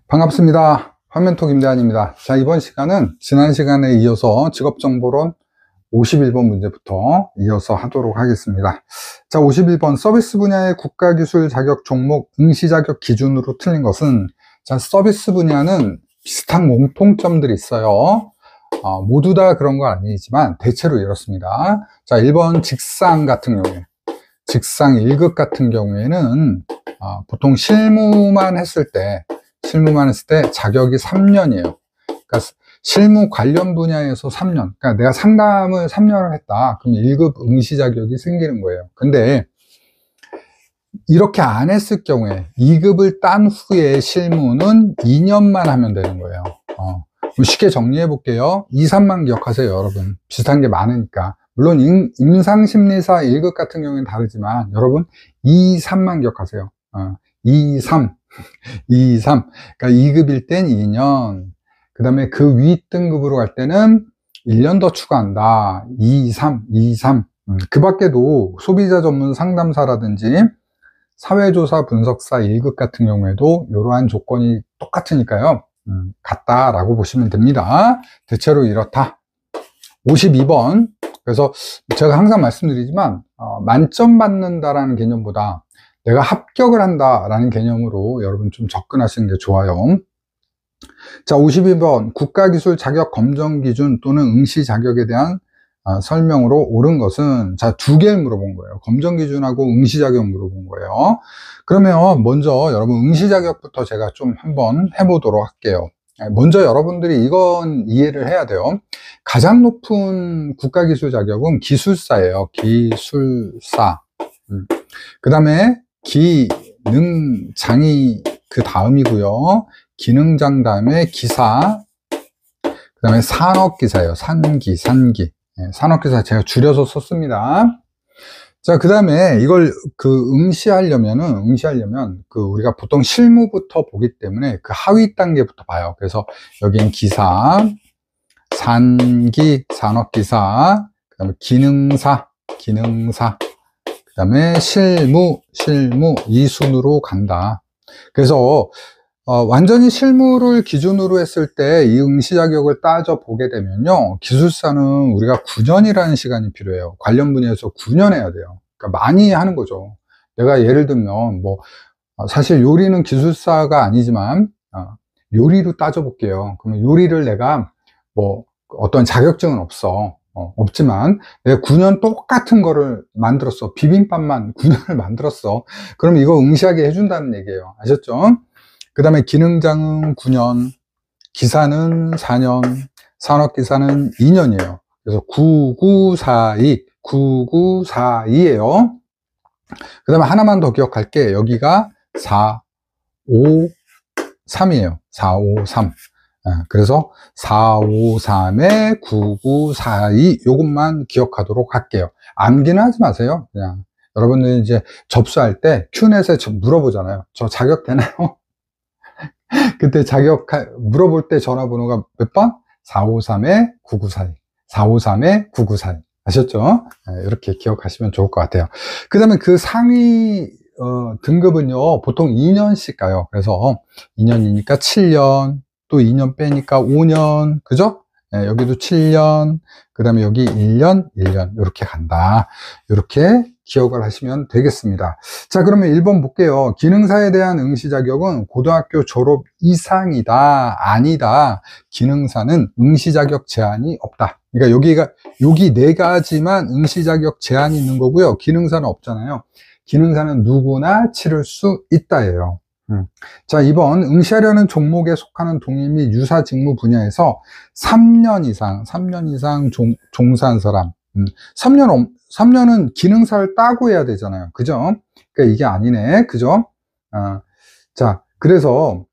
반갑습니다. 화면톡 임대환입니다. 자, 이번 시간은 지난 시간에 이어서 직업정보론 51번 문제부터 이어서 하도록 하겠습니다. 자, 51번 서비스 분야의 국가기술 자격 종목 응시 자격 기준으로 틀린 것은, 자, 서비스 분야는 비슷한 공통점들이 있어요. 모두 다 그런 건 아니지만 대체로 이렇습니다. 자, 1번 직상 같은 경우에, 직상 1급 같은 경우에는 보통 실무만 했을 때 자격이 3년이에요. 그러니까 실무 관련 분야에서 3년. 그러니까 내가 상담을 3년을 했다. 그럼 1급 응시 자격이 생기는 거예요. 근데 이렇게 안 했을 경우에 2급을 딴 후에 실무는 2년만 하면 되는 거예요. 쉽게 정리해 볼게요. 2, 3만 기억하세요, 여러분. 비슷한 게 많으니까. 물론 임상심리사 1급 같은 경우는 다르지만 여러분 2, 3만 기억하세요. 2, 3. 2, 3. 그러니까 2급일 땐 2년. 그 다음에 그 위 등급으로 갈 때는 1년 더 추가한다. 2, 3, 2, 3. 그 밖에도 소비자 전문 상담사라든지 사회조사 분석사 1급 같은 경우에도 이러한 조건이 똑같으니까요. 같다라고 보시면 됩니다. 대체로 이렇다. 52번. 그래서 제가 항상 말씀드리지만 만점 받는다라는 개념보다 내가 합격을 한다라는 개념으로 여러분 좀 접근하시는 게 좋아요. 자, 52번 국가기술 자격 검정 기준 또는 응시 자격에 대한 설명으로 옳은 것은, 자, 두 개를 물어본 거예요. 검정 기준하고 응시 자격 물어본 거예요. 그러면 먼저 여러분 응시 자격부터 제가 좀 한번 해보도록 할게요. 먼저 여러분들이 이건 이해를 해야 돼요. 가장 높은 국가기술 자격은 기술사예요. 기술사. 그 다음에 기능장이 그 다음이고요. 기능장 다음에 기사, 그 다음에 산업기사예요. 산기. 산업기사 제가 줄여서 썼습니다. 자, 그 다음에 이걸 응시하려면 우리가 보통 실무부터 보기 때문에 그 하위 단계부터 봐요. 그래서 여기는 기사, 산기, 산업기사, 그 다음에 기능사, 그 다음에 실무 이 순으로 간다. 그래서 완전히 실무를 기준으로 했을 때 이 응시 자격을 따져보게 되면요, 기술사는 우리가 9년이라는 시간이 필요해요. 관련 분야에서 9년 해야 돼요. 그러니까 많이 하는 거죠. 내가 예를 들면 사실 요리는 기술사가 아니지만 요리로 따져볼게요. 그러면 요리를 내가 어떤 자격증은 없지만 내가 9년 똑같은 거를 만들었어. 비빔밥만 9년을 만들었어. 그럼 이거 응시하게 해준다는 얘기예요. 아셨죠? 그 다음에 기능장은 9년, 기사는 4년, 산업기사는 2년이에요. 그래서 9942예요. 그 다음에 하나만 더 기억할게. 여기가 453이에요. 453. 그래서 453에 9942 요것만 기억하도록 할게요. 암기는 하지 마세요. 그냥 여러분들 이제 접수할 때 Q넷에 물어보잖아요. 저 자격 되나요? 그때 물어볼 때 전화번호가 몇 번? 453에 9942. 453에 9942. 아셨죠? 이렇게 기억하시면 좋을 것 같아요. 그 다음에 그 상위 등급은요, 보통 2년씩 가요. 그래서 2년이니까 7년, 또 2년 빼니까 5년, 그죠? 여기도 7년, 그 다음에 여기 1년, 이렇게 간다. 이렇게 기억을 하시면 되겠습니다. 자, 그러면 1번 볼게요. 기능사에 대한 응시 자격은 고등학교 졸업 이상이다, 아니다. 기능사는 응시 자격 제한이 없다. 그러니까 여기 네 가지만 응시 자격 제한이 있는 거고요. 기능사는 없잖아요. 기능사는 누구나 치를 수 있다예요. 자, 2번 응시하려는 종목에 속하는 동일 및 유사 직무 분야에서 3년 이상 종사한 사람. 3년은 기능사를 따고 해야 되잖아요. 그죠? 그러니까 이게 아니네. 그죠? 자, 그래서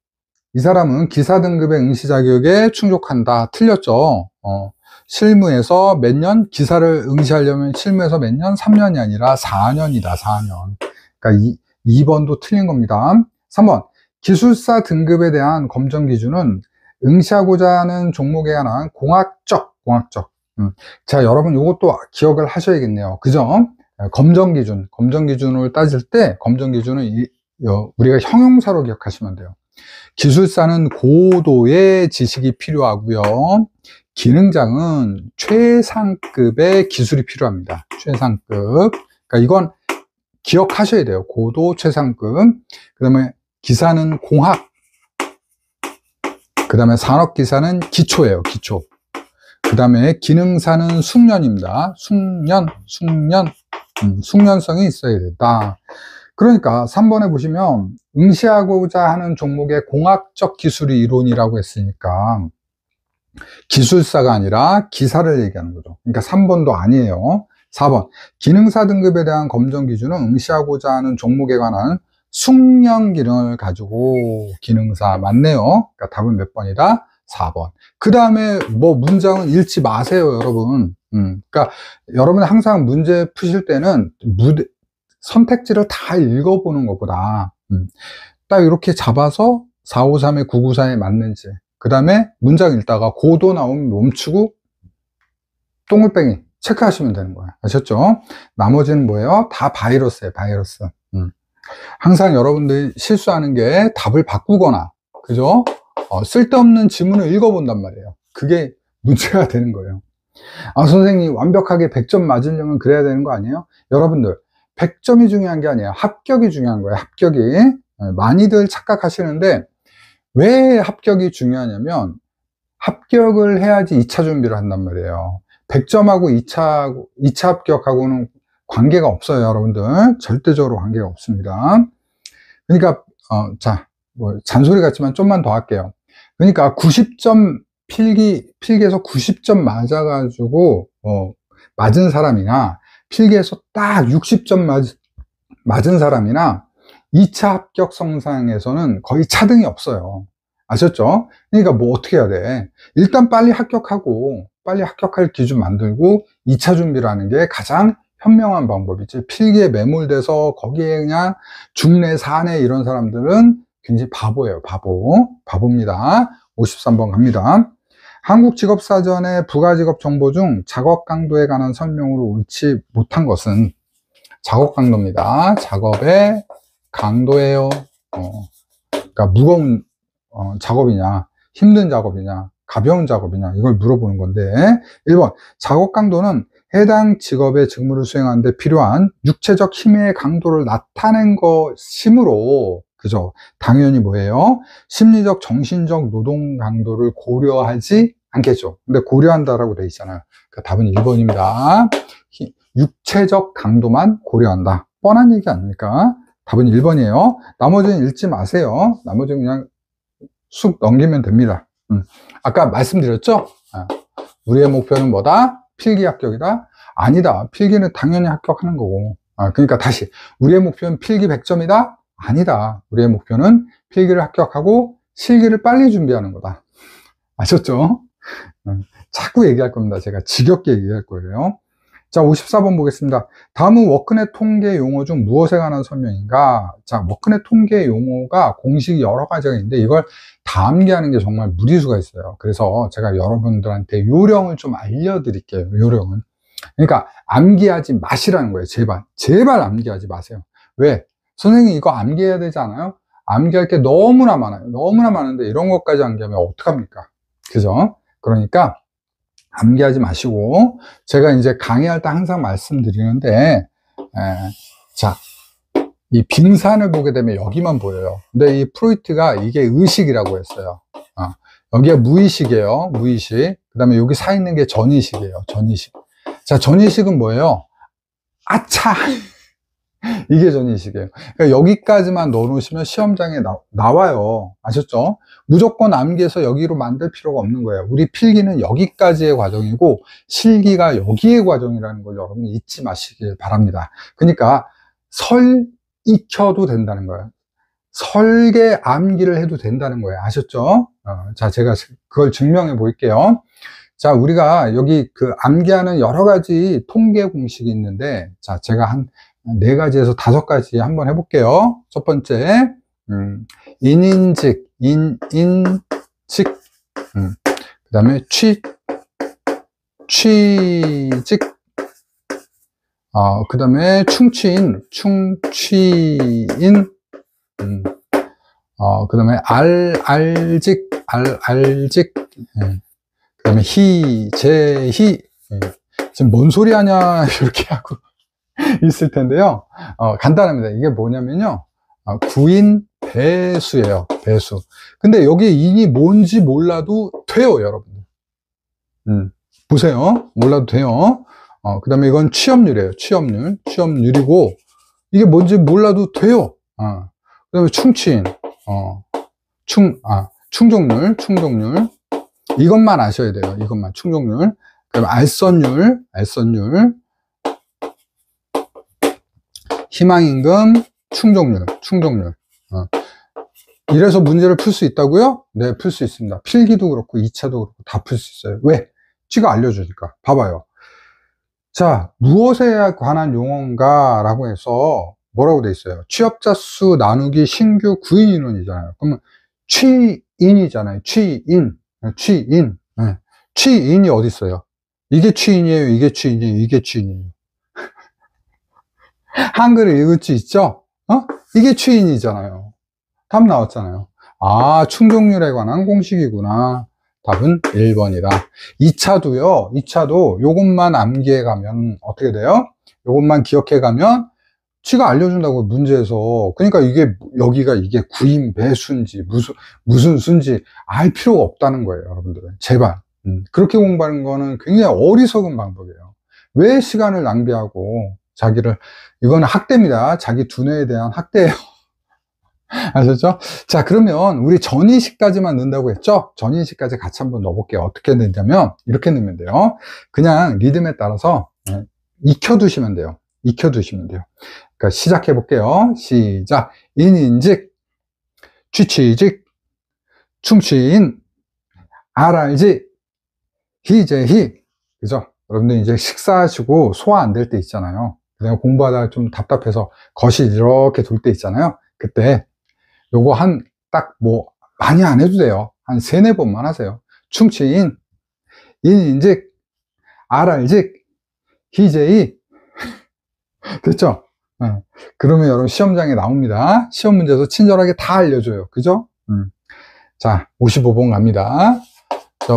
이 사람은 기사 등급의 응시 자격에 충족한다. 틀렸죠? 실무에서 몇 년? 기사를 응시하려면 실무에서 몇 년? 3년이 아니라 4년이다. 4년. 그러니까 2번도 틀린 겁니다. 3번 기술사 등급에 대한 검정 기준은 응시하고자 하는 종목에 관한 공학적. 자, 여러분 이것도 기억을 하셔야겠네요. 그죠? 검정 기준을 따질 때 검정 기준은 우리가 형용사로 기억하시면 돼요. 기술사는 고도의 지식이 필요하고요. 기능장은 최상급의 기술이 필요합니다. 최상급. 그러니까 이건 기억하셔야 돼요. 고도, 최상급. 그 다음에 기사는 공학. 그 다음에 산업기사는 기초예요. 기초. 그 다음에 기능사는 숙련입니다. 숙련성이 있어야 된다. 그러니까 3번에 보시면 응시하고자 하는 종목의 공학적 기술이 이론이라고 했으니까 기술사가 아니라 기사를 얘기하는 거죠. 그러니까 3번도 아니에요. 4번 기능사 등급에 대한 검정 기준은 응시하고자 하는 종목에 관한 숙련 기능을 가지고 기능사 맞네요. 그러니까 답은 몇 번이다? 4번. 그 다음에 뭐 문장은 읽지 마세요, 여러분. 그러니까 여러분 항상 문제 푸실 때는 선택지를 다 읽어보는 것보다 딱 이렇게 잡아서 453에 994에 맞는지, 그 다음에 문장 읽다가 고도 나오면 멈추고 똥글뱅이 체크하시면 되는 거예요. 아셨죠? 나머지는 뭐예요? 다 바이러스예요. 바이러스. 항상 여러분들이 실수하는 게 답을 바꾸거나, 그죠? 쓸데없는 지문을 읽어본단 말이에요. 그게 문제가 되는 거예요. 아, 선생님 완벽하게 100점 맞으려면 그래야 되는 거 아니에요? 여러분들 100점이 중요한 게 아니에요. 합격이 중요한 거예요. 합격이. 많이들 착각하시는데 왜 합격이 중요하냐면 합격을 해야지 2차 준비를 한단 말이에요. 100점하고 2차 합격하고는 관계가 없어요. 여러분들 절대적으로 관계가 없습니다. 그러니까 자, 뭐 잔소리 같지만 좀만 더 할게요. 그러니까 90점 필기에서 90점 맞아가지고 맞은 사람이나 필기에서 딱 60점 맞은 사람이나 2차 합격 성상에서는 거의 차등이 없어요. 아셨죠? 그러니까 뭐 어떻게 해야 돼? 일단 빨리 합격하고 빨리 합격할 기준 만들고 2차 준비를 하는 게 가장 현명한 방법이지, 필기에 매몰돼서 거기에 그냥 중내 사내 이런 사람들은 굉장히 바보예요. 바보입니다. 53번 갑니다. 한국직업사전의 부가직업 정보 중 작업 강도에 관한 설명으로 옳지 못한 것은, 작업 강도입니다. 작업의 강도예요. 그러니까 무거운 작업이냐, 힘든 작업이냐, 가벼운 작업이냐, 이걸 물어보는 건데, 1번 작업 강도는 해당 직업의 직무를 수행하는 데 필요한 육체적 힘의 강도를 나타낸 것이므로, 그죠? 당연히 뭐예요? 심리적, 정신적 노동 강도를 고려하지 않겠죠. 근데 고려한다라고 돼 있잖아요. 그러니까 답은 1번입니다. 육체적 강도만 고려한다. 뻔한 얘기 아닙니까? 답은 1번이에요. 나머지는 읽지 마세요. 나머지는 그냥 쑥 넘기면 됩니다. 아까 말씀드렸죠? 우리의 목표는 뭐다? 필기 합격이다? 아니다. 필기는 당연히 합격하는 거고. 그러니까 다시, 우리의 목표는 필기 100점이다? 아니다. 우리의 목표는 필기를 합격하고 실기를 빨리 준비하는 거다. 아셨죠? 자꾸 얘기할 겁니다. 제가 지겹게 얘기할 거예요. 자, 54번 보겠습니다. 다음은 워크넷 통계 용어 중 무엇에 관한 설명인가? 자, 워크넷 통계 용어가 공식이 여러 가지가 있는데 이걸 다 암기하는 게 정말 무리수가 있어요. 그래서 제가 여러분들한테 요령을 좀 알려드릴게요. 요령은. 그러니까 암기하지 마시라는 거예요. 제발 암기하지 마세요. 왜? 선생님 이거 암기해야 되지 않아요? 암기할 게 너무나 많아요. 너무나 많은데 이런 것까지 암기하면 어떡합니까? 그죠? 그러니까 암기하지 마시고, 제가 이제 강의할 때 항상 말씀드리는데, 자, 이 빙산을 보게 되면 여기만 보여요. 근데 이 프로이트가 이게 의식이라고 했어요. 여기가 무의식이에요. 무의식. 그 다음에 여기 사 있는 게 전의식이에요. 전의식. 자, 전의식은 뭐예요? 아차! 이게 전의식이에요. 그러니까 여기까지만 넣어놓으시면 시험장에 나와요. 아셨죠? 무조건 암기해서 여기로 만들 필요가 없는 거예요. 우리 필기는 여기까지의 과정이고 실기가 여기의 과정이라는 걸 여러분 잊지 마시길 바랍니다. 그러니까 익혀도 된다는 거예요. 설계 암기를 해도 된다는 거예요. 아셨죠? 자, 제가 그걸 증명해 볼게요. 자, 우리가 여기 그 암기하는 여러 가지 통계 공식이 있는데, 자, 제가 한 4가지에서 5가지 한번 해볼게요. 첫 번째, 인인직, 그 다음에 취직, 그 다음에 충취인, 그 다음에 알직, 알직, 예. 그 다음에 히. 예. 지금 뭔 소리 하냐, 이렇게 하고 있을 텐데요. 간단합니다. 이게 뭐냐면요. 구인 배수예요. 배수. 근데 여기 인이 뭔지 몰라도 돼요, 여러분들. 보세요. 몰라도 돼요. 그 다음에 이건 취업률이에요. 취업률이고, 이게 뭔지 몰라도 돼요. 그 다음에 충치인, 충족률. 이것만 아셔야 돼요. 이것만, 충족률. 그 다음에 알선율. 희망임금, 충족률. 이래서 문제를 풀 수 있다고요? 네, 풀 수 있습니다. 필기도 그렇고 2차도 그렇고 다 풀 수 있어요. 왜? 지가 알려주니까. 봐봐요. 자, 무엇에 관한 용어인가 라고 해서 뭐라고 돼 있어요? 취업자 수 나누기 신규 구인 인원이잖아요. 그러면 취인이잖아요. 취인. 네. 취인이 어디 있어요? 이게 취인이에요. 이게 취인이에요. 한글을 읽을 수 있죠? 이게 취인이잖아요. 답 나왔잖아요. 충족률에 관한 공식이구나. 답은 1번이다. 2차도 요것만 암기해 가면 어떻게 돼요? 요것만 기억해 가면 지가 알려준다고 문제에서. 그러니까 여기가 구인 배수인지 무슨 수인지 알 필요가 없다는 거예요, 여러분들은. 제발. 그렇게 공부하는 거는 굉장히 어리석은 방법이에요. 왜 시간을 낭비하고 이거는 학대입니다. 자기 두뇌에 대한 학대예요. 아셨죠? 자, 그러면 우리 전인식까지만 넣는다고 했죠? 전인식까지 같이 한번 넣어볼게요. 어떻게 넣냐면 이렇게 넣으면 돼요. 그냥 리듬에 따라서 익혀두시면 돼요. 그러니까 시작해 볼게요. 시작. 인인직, 취취직, 충취인, 알알지, 희재희. 그죠? 여러분들 이제 식사하시고 소화 안 될 때 있잖아요. 그냥 공부하다가 좀 답답해서 거실 이렇게 돌 때 있잖아요. 그때 요거 많이 안 해도 돼요. 한 3-4번만 하세요. 충치인, 인인직, 알알직, 희재희. 됐죠? 네. 그러면 여러분 시험장에 나옵니다. 시험 문제에서 친절하게 다 알려줘요. 그죠? 자, 55번 갑니다.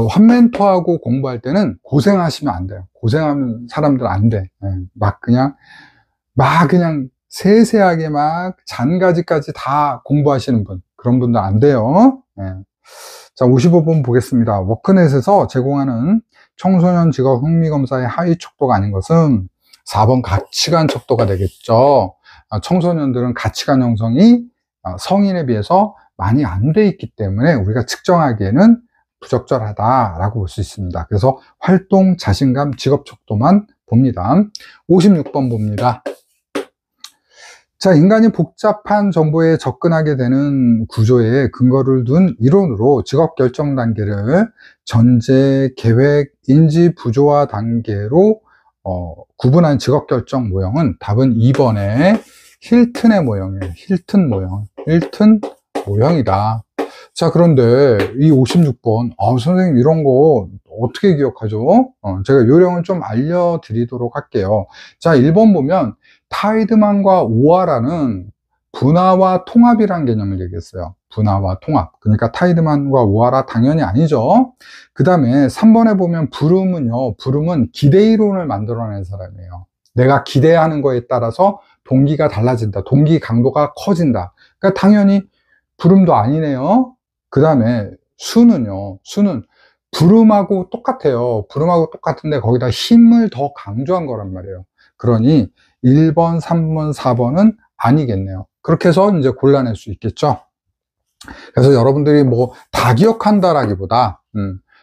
환멘토하고 공부할 때는 고생하시면 안 돼요. 고생하면 사람들 안 돼. 막 그냥 세세하게 잔가지까지 다 공부하시는 분, 그런 분들 안 돼요. 자, 55번 보겠습니다. 워크넷에서 제공하는 청소년 직업 흥미검사의 하위 척도가 아닌 것은 4번 가치관 척도가 되겠죠. 청소년들은 가치관 형성이 성인에 비해서 많이 안 돼 있기 때문에 우리가 측정하기에는 부적절하다라고 볼 수 있습니다. 그래서 활동, 자신감, 직업 척도만 봅니다. 56번 봅니다. 자, 인간이 복잡한 정보에 접근하게 되는 구조에 근거를 둔 이론으로 직업 결정 단계를 전제, 계획, 인지 부조화 단계로 구분한 직업 결정 모형은 답은 2번의 힐튼의 모형이에요. 힐튼 모형이다. 자, 그런데 이 56번, 선생님 이런 거 어떻게 기억하죠? 제가 요령을 좀 알려드리도록 할게요. 자, 1번 보면 타이드만과 오하라는 분화와 통합이라는 개념을 얘기했어요. 분화와 통합. 그러니까 타이드만과 오하라 당연히 아니죠. 그 다음에 3번에 보면 브룸은 기대 이론을 만들어낸 사람이에요. 내가 기대하는 거에 따라서 동기가 달라진다. 동기 강도가 커진다. 그러니까 당연히 브룸도 아니네요. 그 다음에 수는 브룸하고 똑같아요. 브룸하고 똑같은데 거기다 힘을 더 강조한 거란 말이에요. 그러니 1번, 3번, 4번은 아니겠네요. 그렇게 해서 이제 골라낼 수 있겠죠. 그래서 여러분들이 다 기억한다라기보다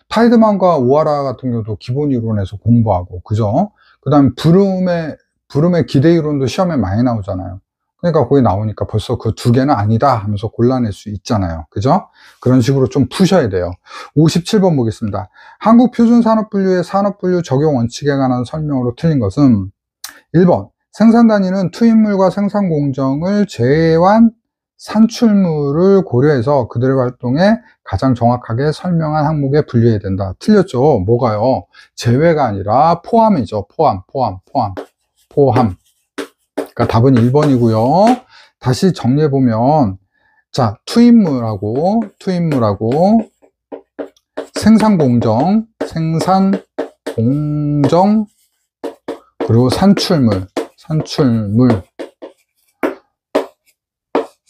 타이드만과 오하라 같은 경우도 기본 이론에서 공부하고, 그죠? 그 다음 브룸의 기대 이론도 시험에 많이 나오잖아요. 그러니까 거기 나오니까 벌써 그 2개는 아니다 하면서 골라낼 수 있잖아요. 그죠? 그런 식으로 좀 푸셔야 돼요. 57번 보겠습니다. 한국표준산업분류의 산업분류 적용 원칙에 관한 설명으로 틀린 것은 1번, 생산 단위는 투입물과 생산 공정을 제외한 산출물을 고려해서 그들의 활동에 가장 정확하게 설명한 항목에 분류해야 된다. 틀렸죠? 뭐가요? 제외가 아니라 포함이죠. 포함. 그러니까 답은 1번이고요. 다시 정리해보면 자, 투입물하고 생산공정, 그리고 산출물.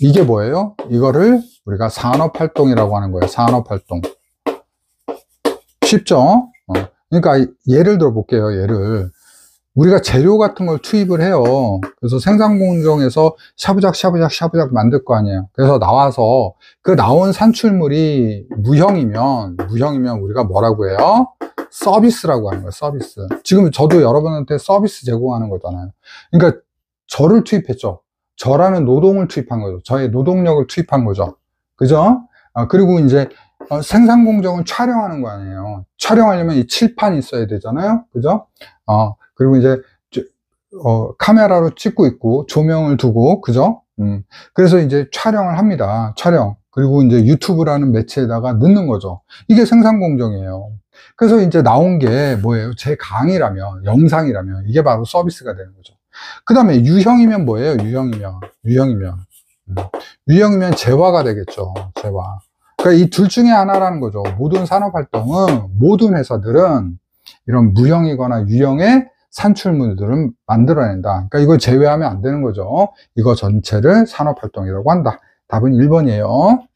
이게 뭐예요? 이거를 우리가 산업활동이라고 하는 거예요. 산업활동. 쉽죠? 그러니까 예를 들어 볼게요. 우리가 재료 같은 걸 투입을 해요. 그래서 생산공정에서 샤브작 만들 거 아니에요. 그래서 나와서 그 나온 산출물이 무형이면 우리가 뭐라고 해요? 서비스라고 하는 거예요. 서비스. 지금 저도 여러분한테 서비스 제공하는 거잖아요. 그러니까 저를 투입했죠. 저라는 노동을 투입한 거죠. 저의 노동력을 투입한 거죠. 그죠? 그리고 이제 생산공정은 촬영하는 거 아니에요. 촬영하려면 이 칠판이 있어야 되잖아요. 그죠? 그리고 이제 카메라로 찍고 있고 조명을 두고, 그죠? 그래서 이제 촬영을 합니다. 그리고 이제 유튜브라는 매체에다가 넣는 거죠. 이게 생산공정이에요. 그래서 이제 나온 게 뭐예요? 제 강의라면, 영상이라면 이게 바로 서비스가 되는 거죠. 그 다음에 유형이면 뭐예요? 유형이면 재화가 되겠죠. 재화. 그러니까 이 둘 중에 하나라는 거죠. 모든 산업활동은, 모든 회사들은 이런 무형이거나 유형의 산출물들을 만들어낸다. 그러니까 이걸 제외하면 안 되는 거죠. 이거 전체를 산업활동이라고 한다. 답은 1번이에요.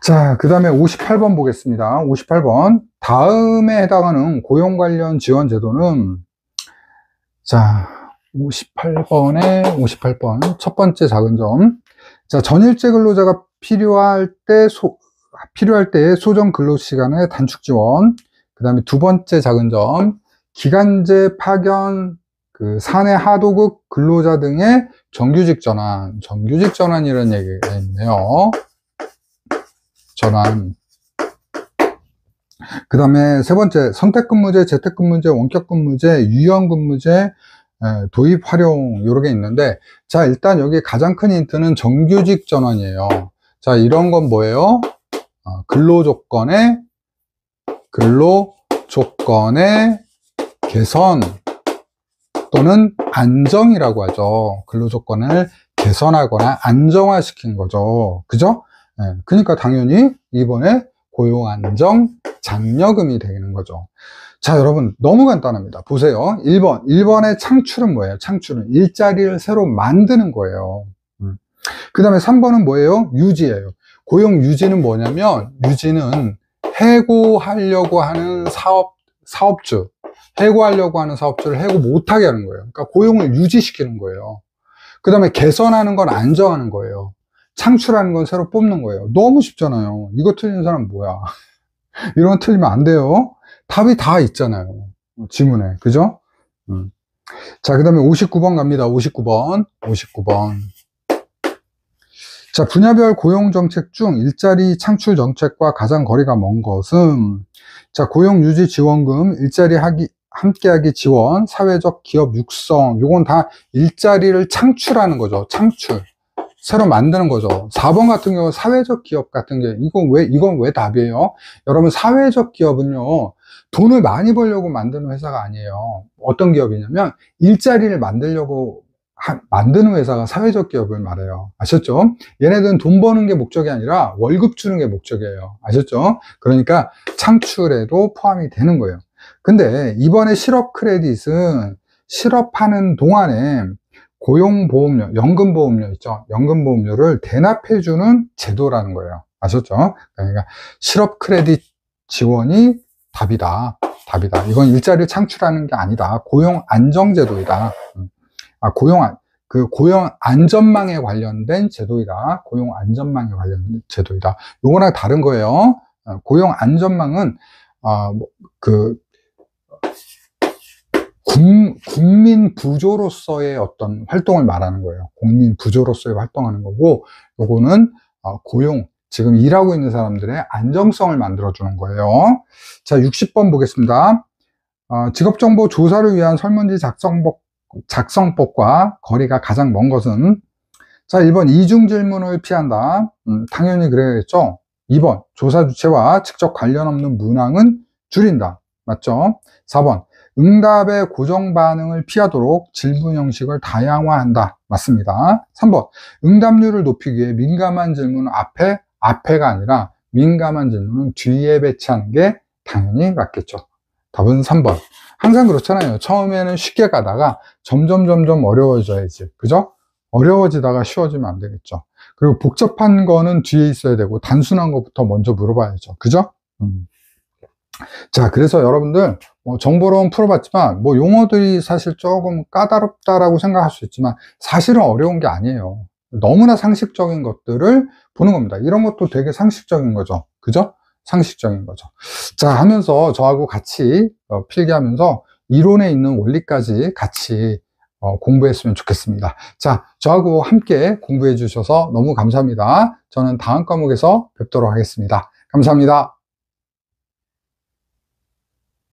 자, 그 다음에 58번 보겠습니다. 58번. 다음에 해당하는 고용 관련 지원 제도는, 자, 58번. 첫 번째 작은 점. 자, 전일제 근로자가 필요할 때의 소정 근로 시간의 단축 지원. 그 다음에 두 번째 작은 점. 기간제 파견, 사내 하도급 근로자 등의 정규직 전환이라는 얘기가 있네요. 그 다음에 세 번째, 선택근무제, 재택근무제, 원격근무제, 유연근무제, 도입 활용, 요런 게 있는데, 자, 일단 여기 가장 큰 힌트는 정규직 전환이에요. 자, 이런 건 뭐예요? 근로조건의 개선 또는 안정이라고 하죠. 근로조건을 개선하거나 안정화시킨 거죠. 그죠? 그러니까 당연히 이번에 고용안정 장려금이 되는 거죠. 자, 여러분 너무 간단합니다. 보세요. 1번의 창출은 뭐예요? 창출은 일자리를 새로 만드는 거예요. 그 다음에 3번은 뭐예요? 유지예요. 고용 유지는 뭐냐면, 유지는 해고하려고 하는 사업주를 해고 못하게 하는 거예요. 그러니까 고용을 유지시키는 거예요. 그 다음에 개선하는 건 안정하는 거예요. 창출하는 건 새로 뽑는 거예요. 너무 쉽잖아요. 이거 틀리는 사람 뭐야? 이런 거 틀리면 안 돼요. 답이 다 있잖아요. 지문에. 그죠? 자, 그 다음에 59번 갑니다. 59번. 자, 분야별 고용정책 중 일자리 창출 정책과 가장 거리가 먼 것은, 자, 고용유지지원금, 일자리 함께하기 지원, 사회적 기업 육성, 요건 다 일자리를 창출하는 거죠. 새로 만드는 거죠. 4번 같은 경우 사회적 기업 같은 게, 이건 왜 답이에요? 여러분, 사회적 기업은요, 돈을 많이 벌려고 만드는 회사가 아니에요. 어떤 기업이냐면, 일자리를 만드는 회사가 사회적 기업을 말해요. 아셨죠? 얘네들은 돈 버는 게 목적이 아니라 월급 주는 게 목적이에요. 아셨죠? 그러니까 창출에도 포함이 되는 거예요. 근데 이번에 실업 크레딧은 실업하는 동안에 고용보험료, 연금보험료 있죠? 연금보험료를 대납해주는 제도라는 거예요. 아셨죠? 그러니까 실업 크레딧 지원이 답이다. 이건 일자리를 창출하는 게 아니다. 고용 안정제도이다. 고용 안전망에 관련된 제도이다. 요거랑 다른 거예요. 고용 안전망은, 국민 부조로서의 어떤 활동을 말하는 거예요. 국민 부조로서의 활동하는 거고, 요거는, 지금 일하고 있는 사람들의 안정성을 만들어주는 거예요. 자, 60번 보겠습니다. 직업정보 조사를 위한 설문지 작성법과 거리가 가장 먼 것은, 자, 1번 이중 질문을 피한다. 당연히 그래야겠죠. 2번 조사 주체와 직접 관련 없는 문항은 줄인다. 맞죠? 4번 응답의 고정 반응을 피하도록 질문 형식을 다양화한다. 맞습니다. 3번. 응답률을 높이기 위해 민감한 질문은 앞에가 아니라 민감한 질문은 뒤에 배치하는 게 당연히 맞겠죠. 답은 3번. 항상 그렇잖아요. 처음에는 쉽게 가다가 점점 어려워져야지. 그죠? 어려워지다가 쉬워지면 안 되겠죠. 그리고 복잡한 거는 뒤에 있어야 되고 단순한 것부터 먼저 물어봐야죠. 그죠? 자, 그래서 여러분들 정보론 풀어봤지만 용어들이 사실 조금 까다롭다라고 생각할 수 있지만 사실은 어려운 게 아니에요. 너무나 상식적인 것들을 보는 겁니다. 이런 것도 되게 상식적인 거죠. 그죠? 상식적인 거죠. 자, 하면서 저하고 같이 필기하면서 이론에 있는 원리까지 같이 공부했으면 좋겠습니다. 자, 저하고 함께 공부해 주셔서 너무 감사합니다. 저는 다음 과목에서 뵙도록 하겠습니다. 감사합니다.